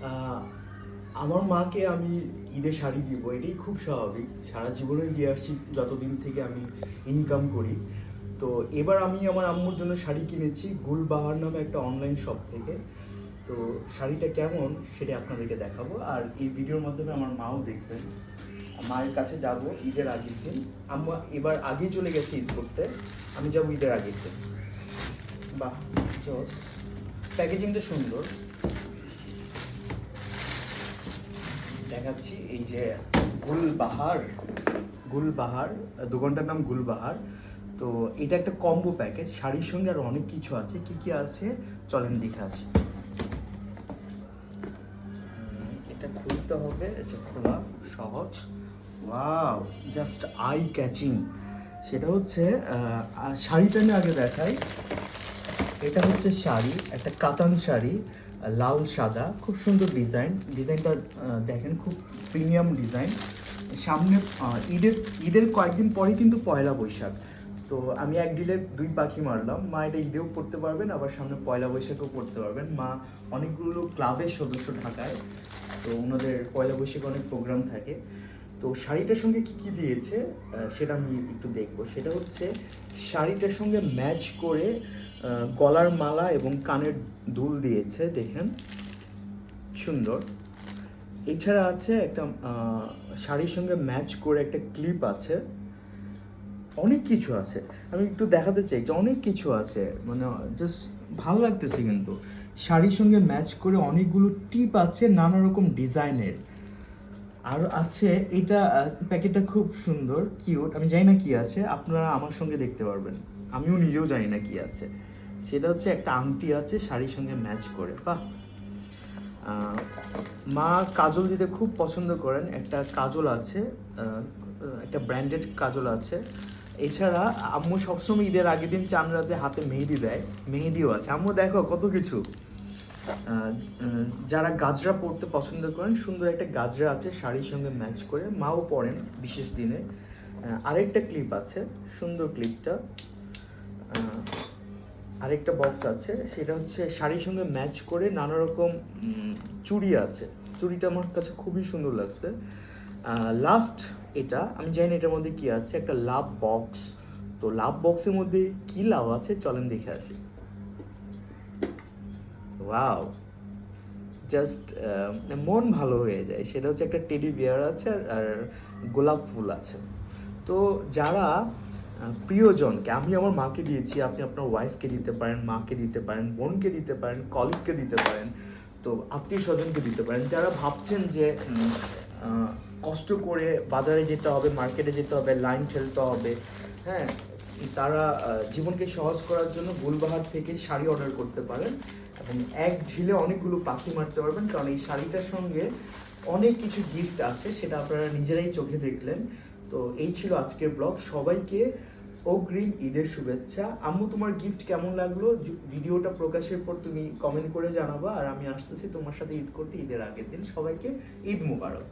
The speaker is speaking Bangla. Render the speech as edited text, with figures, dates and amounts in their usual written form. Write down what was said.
আহ, আমার মাকে আমি ঈদে শাড়ি দিব, এটাই খুব স্বাভাবিক, সারা জীবনে দিয়ে আসছি যতদিন থেকে আমি ইনকাম করি। তো এবার আমি আমার আম্মুর জন্য শাড়ি কিনেছি গুলবাহার নামে একটা অনলাইন শপ থেকে। তো শাড়িটা কেমন সেটা আপনাদেরকে দেখাবো, আর এই ভিডিওর মাধ্যমে আমার মাও দেখবেন। মায়ের কাছে যাব ঈদের আগের দিন। আম্মু এবার আগেই চলে গেছে ঈদ করতে, আমি যাব ঈদের আগের দিন। বাহ, জস, প্যাকেজিংটা সুন্দর। দেখাচ্ছি, এই যে গুলবাহার, গুলবাহার দোকানটার নাম গুলবাহার। তো এটা একটা কম্বো প্যাকেজ, শাড়ির সঙ্গে আর অনেক কিছু আছে। কি কি আছে চলেন দেখে আসি। এটা খুলতে হবে, এটা খোলা সহজ। Wow, just eye catching. সেটা হচ্ছে শাড়িটা নিয়ে আগে দেখাই। এটা হচ্ছে শাড়ি, একটা কাতান শাড়ি, লাল সাদা, খুব সুন্দর ডিজাইন। ডিজাইনটা দেখেন, খুব প্রিমিয়াম ডিজাইন। সামনে ঈদের ঈদের কয়েকদিন পরেই কিন্তু পয়লা বৈশাখ। তো আমি এক ডিলে দুই পাখি মারলাম। মা এটা ঈদেও পড়তে পারবেন, আবার সামনে পয়লা বৈশাখেও পড়তে পারবেন। মা অনেকগুলো ক্লাবের সদস্য ঢাকায়, তো ওনাদের পয়লা বৈশাখে অনেক প্রোগ্রাম থাকে। তো শাড়িটার সঙ্গে কি কি দিয়েছে সেটা আমি একটু দেখবো। সেটা হচ্ছে শাড়িটার সঙ্গে ম্যাচ করে গলার মালা এবং কানের দুল দিয়েছে, দেখেন সুন্দর। এছাড়া আছে একটা শাড়ির সঙ্গে ম্যাচ করে একটা ক্লিপ আছে। অনেক কিছু আছে, আমি একটু দেখাতে চাই যে অনেক কিছু আছে, মানে জাস্ট ভালো লাগতেছে। কিন্তু শাড়ির সঙ্গে ম্যাচ করে অনেকগুলো টিপ আছে নানা রকম ডিজাইনের। আর আছে এটা, প্যাকেটটা খুব সুন্দর, কিউট। আমি জানি না কি আছে, আপনারা আমার সঙ্গে দেখতে পারবেন। আমিও নিজেও জানি না কি আছে। সেটা হচ্ছে একটা আংটি আছে শাড়ির সঙ্গে ম্যাচ করে, বাহ। মা কাজল দিতে খুব পছন্দ করেন, একটা কাজল আছে, একটা ব্র্যান্ডেড কাজল আছে। এছাড়া আম্মু সবসময় ঈদের আগের দিন চাঁদ রাতে হাতে মেহেদি দেয়, মেহেদিও আছে। আম্মু দেখো কত কিছু। যারা গাজরা পরতে পছন্দ করেন, সুন্দর একটা গাজরা আছে শাড়ির সঙ্গে ম্যাচ করে, মাও পরেন বিশেষ দিনে। আরেকটা ক্লিপ আছে, সুন্দর ক্লিপটা। আরেকটা বক্স আছে, সেটা হচ্ছে শাড়ির সঙ্গে ম্যাচ করে নানা রকম চুড়ি আছে। চুড়িটা আমার কাছে খুবই সুন্দর লাগছে। লাস্ট এটা আমি জানি এটার মধ্যে কি আছে, একটা লাভ বক্স। তো লাভ বক্সের মধ্যে কি লাভ আছে চলেন দেখে আসি। ওয়াও, জাস্ট মন ভালো হয়ে যায়। সেটা হচ্ছে একটা টেডি বিয়ার আছে, আর গোলাপ ফুল আছে। তো যারা প্রিয়জনকে, আমি আমার মাকে দিয়েছি, আপনি আপনার ওয়াইফকে দিতে পারেন, মাকে দিতে পারেন, বোনকে দিতে পারেন, কলিগকে দিতে পারেন, তো আত্মীয় স্বজনকে দিতে পারেন। যারা ভাবছেন যে কষ্ট করে বাজারে যেতে হবে, মার্কেটে যেতে হবে, লাইন ঠেলতে হবে, হ্যাঁ, তারা জীবনকে সহজ করার জন্য গুলবাহার থেকে শাড়ি অর্ডার করতে পারেন এবং এক ঢিলে অনেকগুলো পাখি মারতে পারবেন। কারণ এই শাড়িটার সঙ্গে অনেক কিছু গিফট আছে, সেটা আপনারা নিজেরাই চোখে দেখলেন। তো এই ছিল আজকের ব্লগ। সবাইকে অগ্রিম ঈদের শুভেচ্ছা। আম্মু, তোমার গিফট কেমন লাগলো? ভিডিওটা প্রকাশের পর তুমি কমেন্ট করে জানাবা। আর আমি আসতেছি তোমার সাথে ঈদ করতে ঈদের আগের দিন। সবাইকে ঈদ মুবারক।